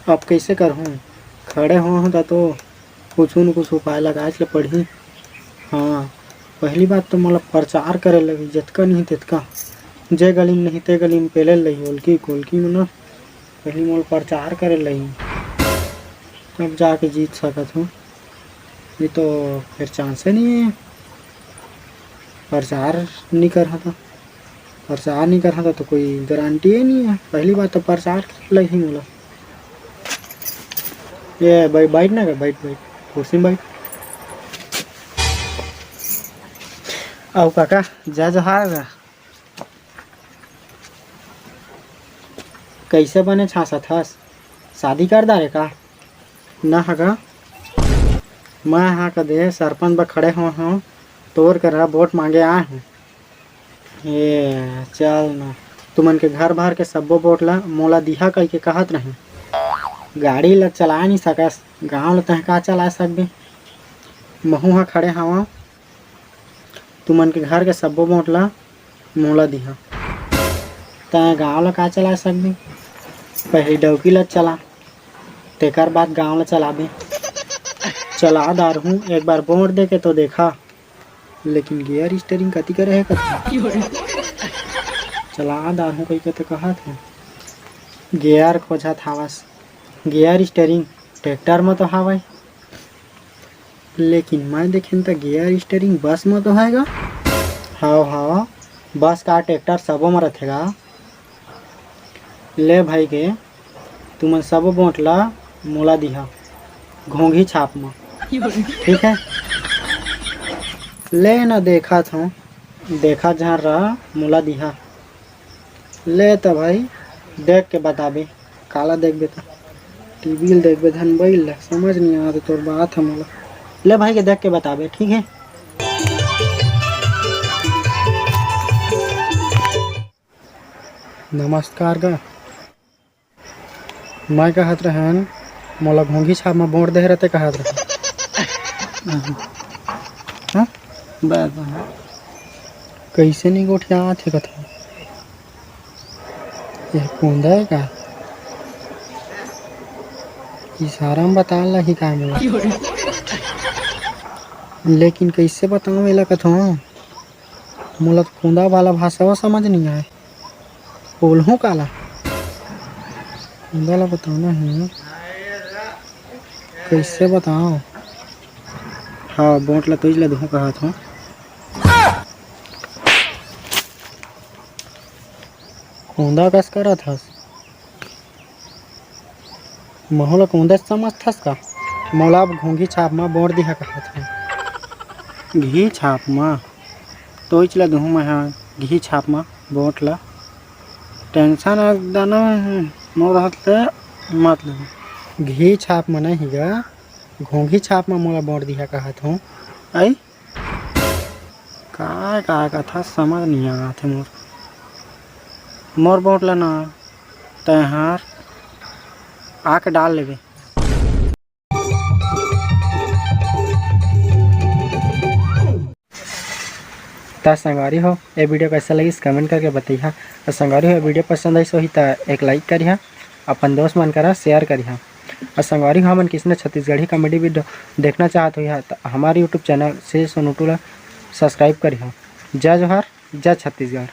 अब कैसे करहूँ? खड़े हो तो कुछ न कुछ उपाय लगा के पढ़ी। हाँ, पहली बात तो मोला प्रचार करे लगी, जतका नहीं तेतका जे गली में नहीं ते गली में पेले लगी ओलकी कोलकी में न। पहली मोला प्रचार करे लगी, तब जाके जीत सकत हूँ। ये तो फिर चांस नहीं है। प्रचार नहीं कर तो कोई गारंटी ही नहीं है। पहली बात तो प्रचार करे लगी मोला। ये बैठ ना, बैठ कुर्सी में बैठ। आओ काका, जय जोहार। कैसे बने छासत हस? शादी कर दारे का ना हगा? मैं हाँ का दे सरपंच ब खड़े हो तोर कर वोट मांगे आए हूँ। ये चल ना, तुमन के घर भर के सब्बो वोट ला मोला दिहा कह के कहत नहीं। गाड़ी ला चला नहीं सकस, गाँव ला तह का चला सकबे। महू हाँ खड़े हवा, तुमन के घर के सब्बो वोट ला मोला दिहा। तय गाँव ला का चला सकबे? पहले डौकी ला चला, तेकर बाद गाँव ला चलाबे। चला दार हूँ, एक बार वोट दे के तो देखा। लेकिन गियर स्टीयरिंग कति करे है कति चला दार हूँ कही के तो कहत है। गियर खोजत हवस, गियर स्टीयरिंग ट्रैक्टर में तो हवय, लेकिन मैं देखें तो गियर स्टीयरिंग बस में तो हैगा। हाँ, बस का ट्रैक्टर सबो में रहेगा। ले भाई के तुम सब वोट ला मोला दिहा घोंघी छाप में, ठीक है? ले ना देखा था, देखा जहाँ रहा मोला दिहा। ले तो भाई देख के बताबे, काला देखबे तो टीवी देखबे धन बैल समझ नहीं आ तोर बात है मोला। ले भाई के देख के बताबे, ठीक है? नमस्कार गा, मैं कहत रहन मोला घोंघी छाप में वोट दे रहते कहत रहन। हाँ कैसे नहीं गोठिया थे कथा ये कूदा है का इशारा में बता ला ही का मोला। लेकिन कैसे बताऊँ मेला कथा मोला तो कूदा वाला भाषा समझ नहीं आए। बोलूँ काला कूदा ला बताना है, कैसे बताओ? हाँ वोट ला तुझ ला दूँ कहत हूँ। कूदा कस करत हस? महोला कूदा समझथस का? मोला घोंघी छाप में वोट दिहा कहत हूँ। घी छाप में तो ला दूँ मैं। हाँ घी छाप में वोट ला टेंशन दाना मोर हाथ ले मतलब घी छाप में नहीं गा, घोंघी छाप में मोला वोट दिहा कहत हूँ। आई का कथा समझ नहीं आते मोर वोट ला ना तहार आके डाल लेबे। तो संगवारी हो ये वीडियो कैसा लगी कमेंट करके बताइए। और संगवारी हो वीडियो पसंद आई सो ही तो एक लाइक करिए, अपन दोस्त मन करा शेयर करिए। और संगवारी हो मन किसने छत्तीसगढ़ी कॉमेडी वीडियो देखना चाहते हो तो हमारे यूट्यूब चैनल से सोनूटू ला सब्सक्राइब करिए। जय जोहार, जय छत्तीसगढ़।